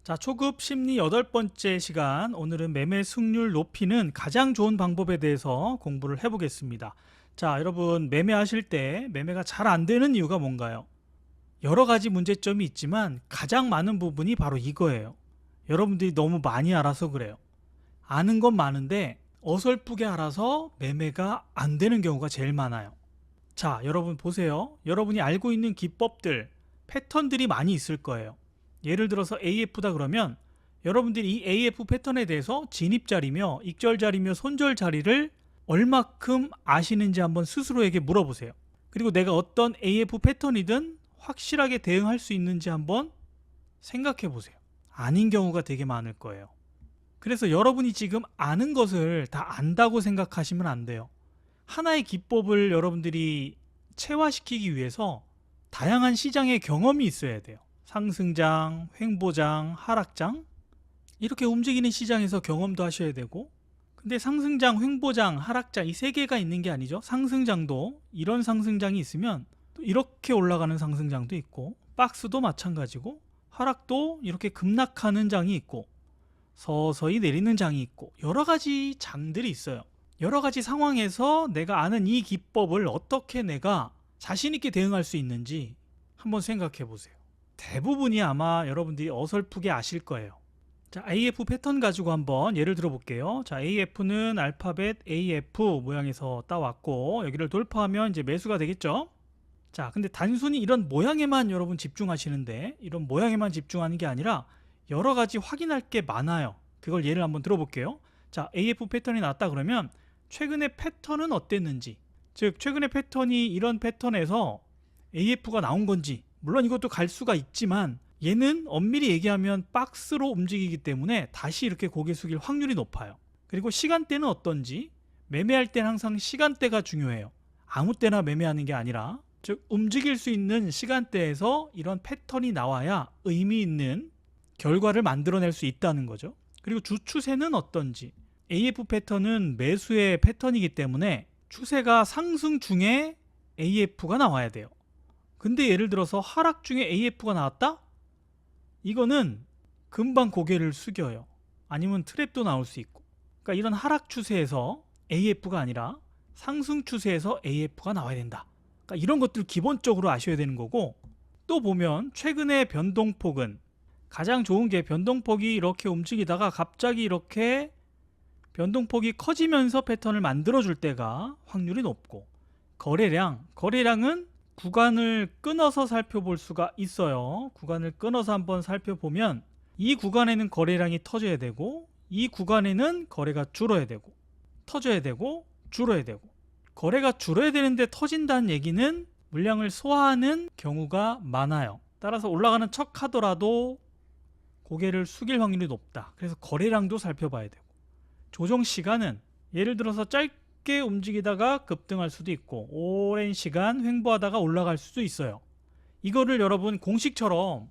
자, 초급 심리 8번째 시간, 오늘은 매매 승률 높이는 가장 좋은 방법에 대해서 공부를 해보겠습니다. 자, 여러분, 매매하실 때 매매가 잘 안 되는 이유가 뭔가요? 여러 가지 문제점이 있지만 가장 많은 부분이 바로 이거예요. 여러분들이 너무 많이 알아서 그래요. 아는 건 많은데 어설프게 알아서 매매가 안 되는 경우가 제일 많아요. 자, 여러분 보세요. 여러분이 알고 있는 기법들, 패턴들이 많이 있을 거예요. 예를 들어서 AF다 그러면 여러분들이 이 AF 패턴에 대해서 진입자리며 익절자리며 손절자리를 얼마큼 아시는지 한번 스스로에게 물어보세요. 그리고 내가 어떤 AF 패턴이든 확실하게 대응할 수 있는지 한번 생각해 보세요. 아닌 경우가 되게 많을 거예요. 그래서 여러분이 지금 아는 것을 다 안다고 생각하시면 안 돼요. 하나의 기법을 여러분들이 체화시키기 위해서 다양한 시장의 경험이 있어야 돼요. 상승장, 횡보장, 하락장, 이렇게 움직이는 시장에서 경험도 하셔야 되고, 근데 상승장, 횡보장, 하락장 이 세 개가 있는 게 아니죠. 상승장도 이런 상승장이 있으면 또 이렇게 올라가는 상승장도 있고, 박스도 마찬가지고, 하락도 이렇게 급락하는 장이 있고, 서서히 내리는 장이 있고, 여러 가지 장들이 있어요. 여러 가지 상황에서 내가 아는 이 기법을 어떻게 내가 자신 있게 대응할 수 있는지 한번 생각해 보세요. 대부분이 아마 여러분들이 어설프게 아실 거예요. 자, AF 패턴 가지고 한번 예를 들어 볼게요. 자, AF는 알파벳 AF 모양에서 따왔고, 여기를 돌파하면 이제 매수가 되겠죠. 자, 근데 단순히 이런 모양에만 여러분 집중하시는데, 이런 모양에만 집중하는 게 아니라 여러 가지 확인할 게 많아요. 그걸 예를 한번 들어볼게요. 자, AF 패턴이 나왔다 그러면 최근의 패턴은 어땠는지, 즉 최근의 패턴이 이런 패턴에서 AF가 나온 건지, 물론 이것도 갈 수가 있지만 얘는 엄밀히 얘기하면 박스로 움직이기 때문에 다시 이렇게 고개 숙일 확률이 높아요. 그리고 시간대는 어떤지, 매매할 때는 항상 시간대가 중요해요. 아무 때나 매매하는 게 아니라, 즉 움직일 수 있는 시간대에서 이런 패턴이 나와야 의미 있는 결과를 만들어낼 수 있다는 거죠. 그리고 주 추세는 어떤지, AF 패턴은 매수의 패턴이기 때문에 추세가 상승 중에 AF가 나와야 돼요. 근데 예를 들어서 하락 중에 AF가 나왔다? 이거는 금방 고개를 숙여요. 아니면 트랩도 나올 수 있고. 그러니까 이런 하락 추세에서 AF가 아니라 상승 추세에서 AF가 나와야 된다. 그러니까 이런 것들 기본적으로 아셔야 되는 거고, 또 보면 최근의 변동폭은 가장 좋은 게 변동폭이 이렇게 움직이다가 갑자기 이렇게 변동폭이 커지면서 패턴을 만들어줄 때가 확률이 높고, 거래량은 구간을 끊어서 살펴볼 수가 있어요. 구간을 끊어서 한번 살펴보면 이 구간에는 거래량이 터져야 되고, 이 구간에는 거래가 줄어야 되고, 터져야 되고, 줄어야 되고, 거래가 줄어야 되는데 터진다는 얘기는 물량을 소화하는 경우가 많아요. 따라서 올라가는 척 하더라도 고개를 숙일 확률이 높다. 그래서 거래량도 살펴봐야 되고, 조정 시간은 예를 들어서 짧게 움직이다가 급등할 수도 있고, 오랜 시간 횡보하다가 올라갈 수도 있어요. 이거를 여러분 공식처럼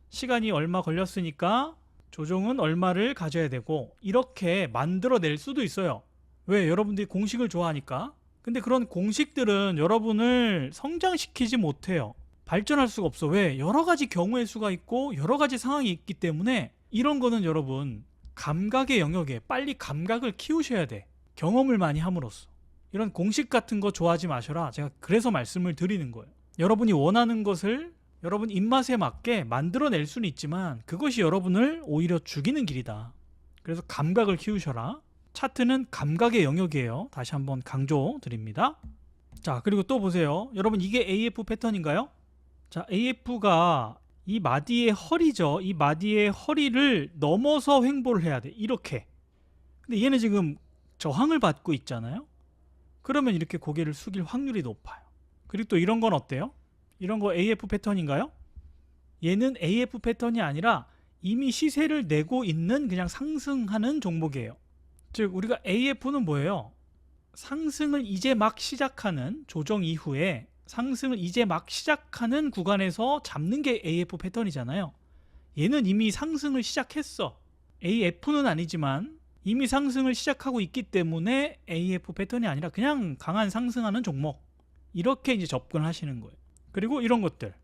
시간이 얼마 걸렸으니까 조정은 얼마를 가져야 되고, 이렇게 만들어낼 수도 있어요. 왜? 여러분들이 공식을 좋아하니까. 근데 그런 공식들은 여러분을 성장시키지 못해요. 발전할 수가 없어. 왜? 여러 가지 경우의 수가 있고 여러 가지 상황이 있기 때문에 이런 거는 여러분 감각의 영역에 빨리 감각을 키우셔야 돼. 경험을 많이 함으로써. 이런 공식 같은 거 좋아하지 마셔라. 제가 그래서 말씀을 드리는 거예요. 여러분이 원하는 것을 여러분 입맛에 맞게 만들어낼 수는 있지만 그것이 여러분을 오히려 죽이는 길이다. 그래서 감각을 키우셔라. 차트는 감각의 영역이에요. 다시 한번 강조 드립니다. 자, 그리고 또 보세요. 여러분, 이게 AF 패턴인가요? 자, AF가 이 마디의 허리죠. 이 마디의 허리를 넘어서 횡보를 해야 돼. 이렇게. 근데 얘는 지금 저항을 받고 있잖아요. 그러면 이렇게 고개를 숙일 확률이 높아요. 그리고 또 이런 건 어때요? 이런 거 AF 패턴인가요? 얘는 AF 패턴이 아니라 이미 시세를 내고 있는 그냥 상승하는 종목이에요. 즉 우리가 AF는 뭐예요? 상승을 이제 막 시작하는, 조정 이후에 상승을 이제 막 시작하는 구간에서 잡는 게 AF 패턴이잖아요. 얘는 이미 상승을 시작했어. AF는 아니지만 이미 상승을 시작하고 있기 때문에 AF 패턴이 아니라 그냥 강한 상승하는 종목, 이렇게 이제 접근하시는 거예요. 그리고 이런 것들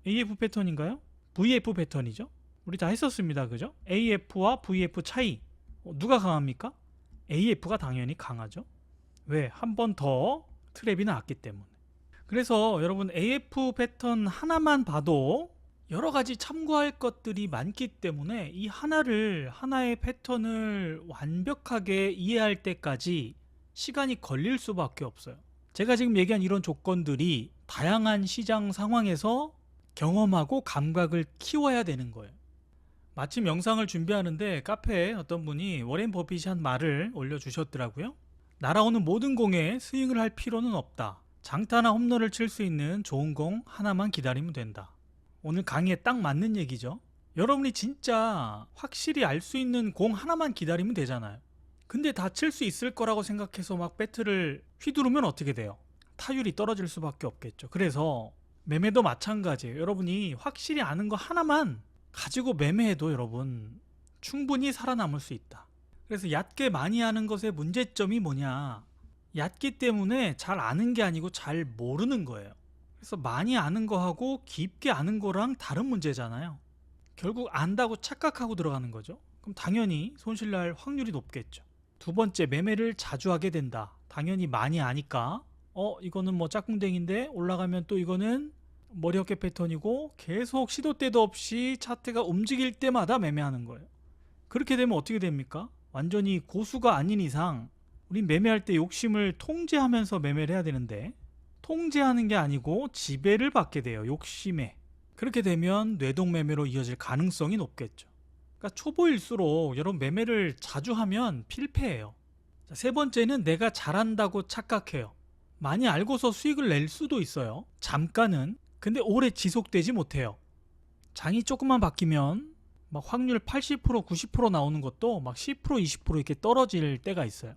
AF 패턴인가요? VF 패턴이죠. 우리 다 했었습니다. 그죠? AF와 VF 차이. 누가 강합니까? AF가 당연히 강하죠. 왜? 한 번 더 트랩이 나왔기 때문에. 그래서 여러분 AF 패턴 하나만 봐도 여러 가지 참고할 것들이 많기 때문에 이 하나의 패턴을 완벽하게 이해할 때까지 시간이 걸릴 수밖에 없어요. 제가 지금 얘기한 이런 조건들이 다양한 시장 상황에서 경험하고 감각을 키워야 되는 거예요. 마침 영상을 준비하는데 카페에 어떤 분이 워렌 버핏이 한 말을 올려주셨더라고요. 날아오는 모든 공에 스윙을 할 필요는 없다. 장타나 홈런을 칠 수 있는 좋은 공 하나만 기다리면 된다. 오늘 강의에 딱 맞는 얘기죠. 여러분이 진짜 확실히 알 수 있는 공 하나만 기다리면 되잖아요. 근데 다 칠 수 있을 거라고 생각해서 막 배트를 휘두르면 어떻게 돼요? 타율이 떨어질 수밖에 없겠죠. 그래서 매매도 마찬가지예요. 여러분이 확실히 아는 거 하나만 가지고 매매해도 여러분 충분히 살아남을 수 있다. 그래서 얕게 많이 아는 것의 문제점이 뭐냐? 얕기 때문에 잘 아는 게 아니고 잘 모르는 거예요. 그래서 많이 아는 거하고 깊게 아는 거랑 다른 문제잖아요. 결국 안다고 착각하고 들어가는 거죠. 그럼 당연히 손실날 확률이 높겠죠. 두 번째, 매매를 자주 하게 된다. 당연히 많이 아니까 이거는 뭐 짝꿍댕인데 올라가면 또 이거는 머리 어깨 패턴이고 계속 시도 때도 없이 차트가 움직일 때마다 매매하는 거예요. 그렇게 되면 어떻게 됩니까? 완전히 고수가 아닌 이상 우린 매매할 때 욕심을 통제하면서 매매를 해야 되는데 통제하는 게 아니고 지배를 받게 돼요. 욕심에. 그렇게 되면 뇌동매매로 이어질 가능성이 높겠죠. 그러니까 초보일수록 여러분 매매를 자주 하면 필패해요. 자, 세 번째는 내가 잘한다고 착각해요. 많이 알고서 수익을 낼 수도 있어요. 잠깐은. 근데 오래 지속되지 못해요. 장이 조금만 바뀌면 막 확률 80%, 90% 나오는 것도 막 10%, 20% 이렇게 떨어질 때가 있어요.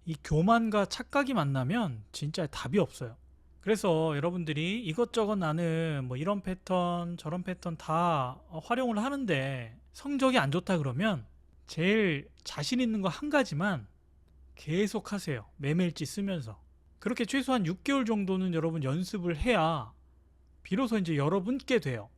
이 교만과 착각이 만나면 진짜 답이 없어요. 그래서 여러분들이 이것저것 나는 뭐 이런 패턴 저런 패턴 다 활용을 하는데 성적이 안 좋다 그러면 제일 자신 있는 거 한 가지만 계속 하세요. 매매일지 쓰면서. 그렇게 최소한 6개월 정도는 여러분 연습을 해야 비로소 이제 여러분께 돼요.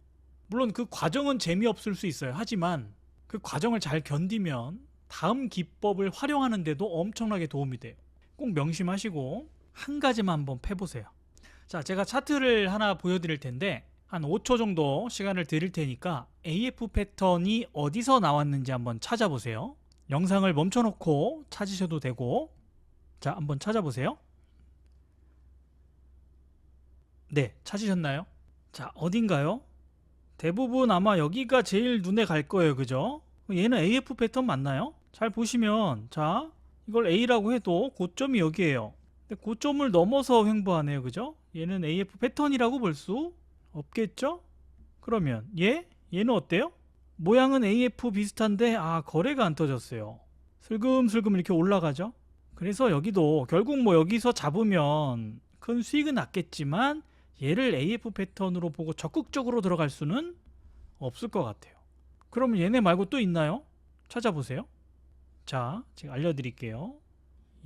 물론 그 과정은 재미없을 수 있어요. 하지만 그 과정을 잘 견디면 다음 기법을 활용하는데도 엄청나게 도움이 돼요. 꼭 명심하시고 한 가지만 한번 패보세요. 자, 제가 차트를 하나 보여드릴 텐데 한 5초 정도 시간을 드릴 테니까 AF 패턴이 어디서 나왔는지 한번 찾아보세요. 영상을 멈춰놓고 찾으셔도 되고, 자, 한번 찾아보세요. 네, 찾으셨나요? 자, 어딘가요? 대부분 아마 여기가 제일 눈에 갈 거예요. 그죠? 얘는 AF 패턴 맞나요? 잘 보시면, 자, 이걸 A라고 해도 고점이 여기에요. 근데 고점을 넘어서 횡보하네요. 그죠? 얘는 AF 패턴이라고 볼 수 없겠죠? 그러면 얘는 어때요? 모양은 AF 비슷한데 거래가 안 터졌어요. 슬금슬금 이렇게 올라가죠? 그래서 여기도 결국 뭐 여기서 잡으면 큰 수익은 났겠지만 얘를 AF 패턴으로 보고 적극적으로 들어갈 수는 없을 것 같아요. 그러면 얘네 말고 또 있나요? 찾아보세요. 자, 제가 알려드릴게요.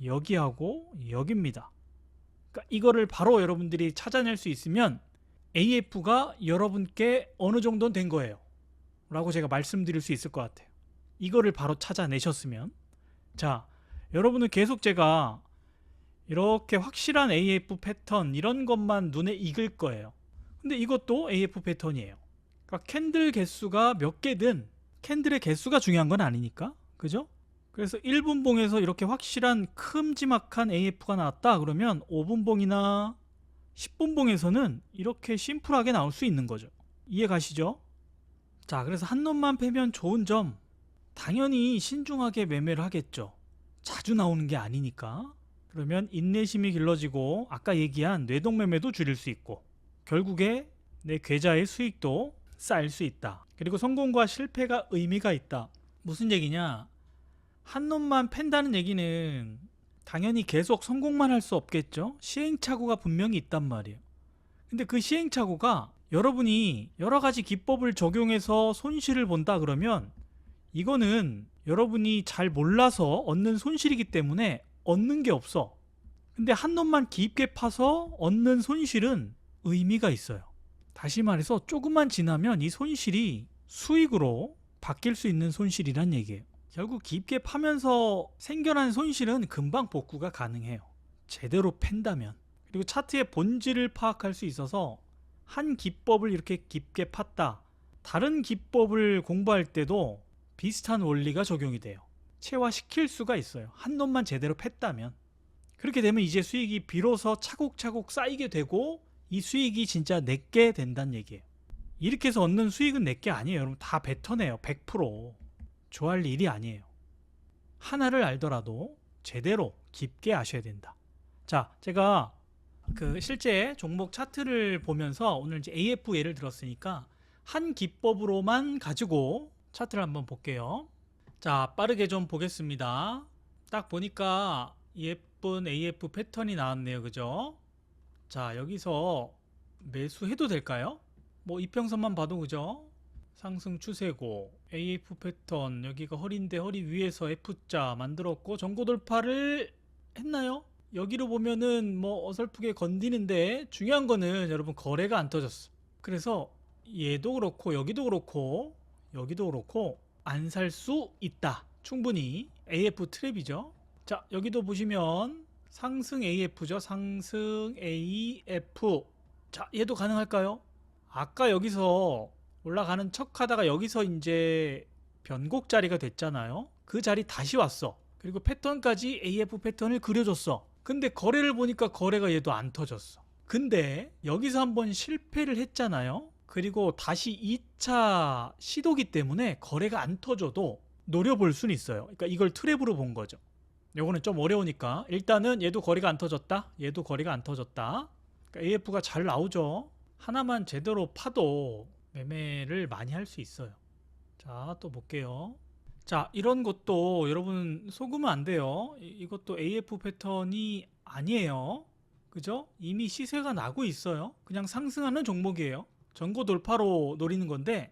여기하고 여기입니다. 그러니까 이거를 바로 여러분들이 찾아낼 수 있으면 AF가 여러분께 어느 정도는 된 거예요 라고 제가 말씀드릴 수 있을 것 같아요. 이거를 바로 찾아내셨으면. 자, 여러분은 계속 제가 이렇게 확실한 AF 패턴 이런 것만 눈에 익을 거예요. 근데 이것도 AF 패턴이에요. 그러니까 캔들 개수가 몇 개든 캔들의 개수가 중요한 건 아니니까. 그죠? 그래서 1분봉에서 이렇게 확실한 큼지막한 AF가 나왔다 그러면 5분봉이나 10분봉에서는 이렇게 심플하게 나올 수 있는 거죠. 이해 가시죠? 자, 그래서 한 놈만 패면 좋은 점, 당연히 신중하게 매매를 하겠죠. 자주 나오는 게 아니니까. 그러면 인내심이 길러지고 아까 얘기한 뇌동매매도 줄일 수 있고 결국에 내 계좌의 수익도 쌓일 수 있다. 그리고 성공과 실패가 의미가 있다. 무슨 얘기냐? 한 놈만 팬다는 얘기는 당연히 계속 성공만 할 수 없겠죠. 시행착오가 분명히 있단 말이에요. 근데 그 시행착오가 여러분이 여러 가지 기법을 적용해서 손실을 본다 그러면 이거는 여러분이 잘 몰라서 얻는 손실이기 때문에 얻는 게 없어. 근데 한 놈만 깊게 파서 얻는 손실은 의미가 있어요. 다시 말해서 조금만 지나면 이 손실이 수익으로 바뀔 수 있는 손실이란 얘기예요. 결국 깊게 파면서 생겨난 손실은 금방 복구가 가능해요. 제대로 팬다면. 그리고 차트의 본질을 파악할 수 있어서 한 기법을 이렇게 깊게 팠다. 다른 기법을 공부할 때도 비슷한 원리가 적용이 돼요. 체화시킬 수가 있어요. 한 놈만 제대로 팼다면. 그렇게 되면 이제 수익이 비로소 차곡차곡 쌓이게 되고 이 수익이 진짜 내게 된다는 얘기예요. 이렇게 해서 얻는 수익은 내게 아니에요. 여러분 다 뱉어내요. 100%. 좋아할 일이 아니에요. 하나를 알더라도 제대로 깊게 아셔야 된다. 자, 제가 실제 종목 차트를 보면서 오늘 이제 AF 예를 들었으니까 한 기법으로만 가지고 차트를 한번 볼게요. 자, 빠르게 좀 보겠습니다. 딱 보니까 예쁜 AF 패턴이 나왔네요. 그죠? 자, 여기서 매수해도 될까요? 뭐 이평선만 봐도 그죠? 상승 추세고 AF 패턴 여기가 허리인데 허리 위에서 F자 만들었고 전고 돌파를 했나요? 여기로 보면은 뭐 어설프게 건디는데 중요한 거는 여러분 거래가 안 터졌어. 그래서 얘도 그렇고 여기도 그렇고 여기도 그렇고 안 살 수 있다. 충분히 AF 트랩이죠. 자, 여기도 보시면 상승 AF죠. 상승 AF. 자, 얘도 가능할까요? 아까 여기서 올라가는 척 하다가 여기서 이제 변곡 자리가 됐잖아요. 그 자리 다시 왔어. 그리고 패턴까지 AF 패턴을 그려줬어. 근데 거래를 보니까 거래가 얘도 안 터졌어. 근데 여기서 한번 실패를 했잖아요. 그리고 다시 2차 시도기 때문에 거래가 안 터져도 노려볼 수는 있어요. 그러니까 이걸 트랩으로 본 거죠. 요거는 좀 어려우니까 일단은 얘도 거래가 안 터졌다. 얘도 거래가 안 터졌다. 그러니까 AF가 잘 나오죠. 하나만 제대로 파도 매매를 많이 할 수 있어요. 자, 또 볼게요. 자, 이런 것도 여러분 속으면 안 돼요. 이것도 AF 패턴이 아니에요. 그죠? 이미 시세가 나고 있어요. 그냥 상승하는 종목이에요. 전고 돌파로 노리는 건데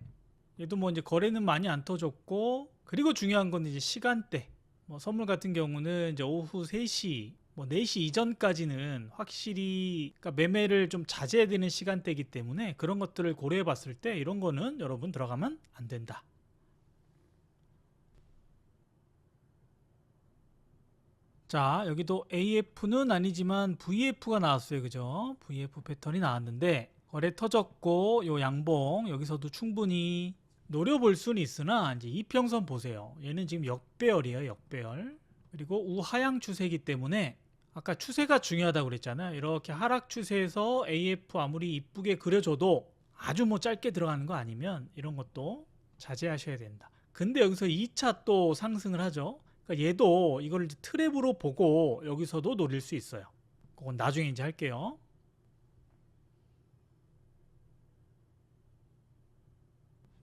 얘도 뭐 이제 거래는 많이 안 터졌고 그리고 중요한 건 이제 시간대. 뭐 선물 같은 경우는 이제 오후 3시 뭐 4시 이전까지는 확실히 그러니까 매매를 좀 자제해야 되는 시간대이기 때문에 그런 것들을 고려해 봤을 때 이런 거는 여러분 들어가면 안 된다. 자, 여기도 AF는 아니지만 VF가 나왔어요. 그죠? VF 패턴이 나왔는데 거래 터졌고 요 양봉 여기서도 충분히 노려볼 수는 있으나 이제 이평선 보세요. 얘는 지금 역배열이에요. 역배열. 그리고 우하향 추세이기 때문에 아까 추세가 중요하다고 그랬잖아요. 이렇게 하락 추세에서 AF 아무리 이쁘게 그려줘도 아주 뭐 짧게 들어가는 거 아니면 이런 것도 자제하셔야 된다. 근데 여기서 2차 또 상승을 하죠. 그러니까 얘도 이걸 트랩으로 보고 여기서도 노릴 수 있어요. 그건 나중에 이제 할게요.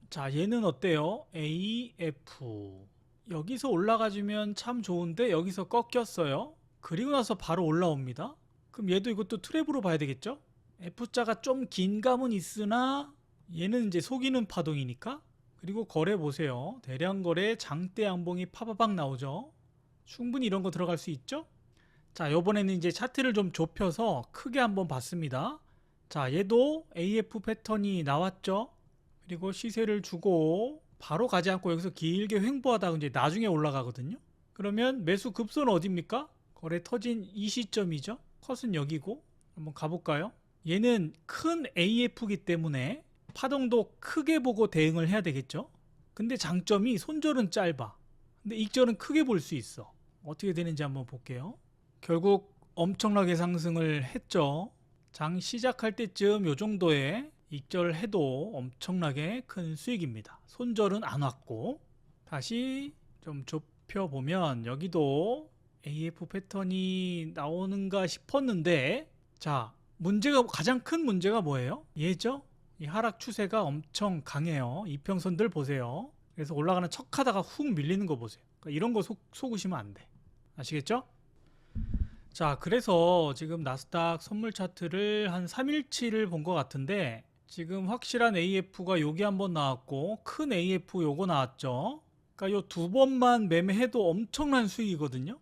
자, 얘는 어때요? AF. 여기서 올라가주면 참 좋은데 여기서 꺾였어요. 그리고 나서 바로 올라옵니다. 그럼 얘도 이것도 트랩으로 봐야 되겠죠? F자가 좀 긴 감은 있으나 얘는 이제 속이는 파동이니까. 그리고 거래 보세요. 대량 거래 장대 양봉이 파바박 나오죠. 충분히 이런 거 들어갈 수 있죠? 자, 요번에는 이제 차트를 좀 좁혀서 크게 한번 봤습니다. 자, 얘도 AF 패턴이 나왔죠? 그리고 시세를 주고 바로 가지 않고 여기서 길게 횡보하다가 이제 나중에 올라가거든요. 그러면 매수 급소는 어디입니까? 거래 터진 이 시점이죠. 컷은 여기고 한번 가볼까요? 얘는 큰 AF이기 때문에 파동도 크게 보고 대응을 해야 되겠죠. 근데 장점이 손절은 짧아. 근데 익절은 크게 볼 수 있어. 어떻게 되는지 한번 볼게요. 결국 엄청나게 상승을 했죠. 장 시작할 때쯤 요 정도의 익절해도 엄청나게 큰 수익입니다. 손절은 안 왔고 다시 좀 좁혀보면 여기도 AF 패턴이 나오는가 싶었는데 자, 가장 큰 문제가 뭐예요? 얘죠? 이 하락 추세가 엄청 강해요. 이평선들 보세요. 그래서 올라가는 척하다가 훅 밀리는 거 보세요. 그러니까 이런 거 속으시면 안 돼. 아시겠죠? 자, 그래서 지금 나스닥 선물 차트를 한 3일치를 본 것 같은데 지금 확실한 AF가 여기 한번 나왔고 큰 AF 요거 나왔죠. 그러니까 요 두 번만 매매해도 엄청난 수익이거든요.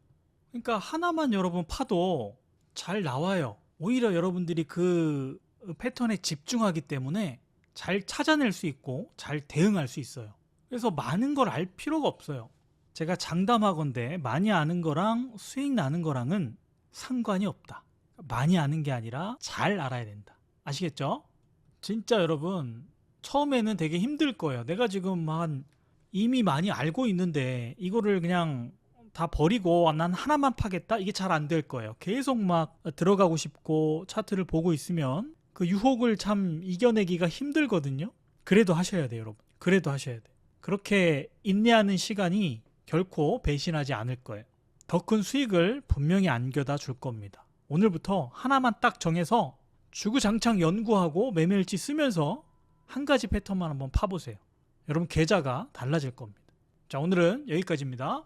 그러니까 하나만 여러분 파도 잘 나와요. 오히려 여러분들이 그 패턴에 집중하기 때문에 잘 찾아낼 수 있고 잘 대응할 수 있어요. 그래서 많은 걸 알 필요가 없어요. 제가 장담하건대 많이 아는 거랑 수익 나는 거랑은 상관이 없다. 많이 아는 게 아니라 잘 알아야 된다. 아시겠죠? 진짜 여러분 처음에는 되게 힘들 거예요. 내가 지금 이미 많이 알고 있는데 이거를 그냥 다 버리고 난 하나만 파겠다? 이게 잘 안 될 거예요. 계속 막 들어가고 싶고 차트를 보고 있으면 그 유혹을 참 이겨내기가 힘들거든요. 그래도 하셔야 돼요, 여러분. 그래도 하셔야 돼요. 그렇게 인내하는 시간이 결코 배신하지 않을 거예요. 더 큰 수익을 분명히 안겨다 줄 겁니다. 오늘부터 하나만 딱 정해서 주구장창 연구하고 매매일지 쓰면서 한 가지 패턴만 한번 파보세요. 여러분 계좌가 달라질 겁니다. 자, 오늘은 여기까지입니다.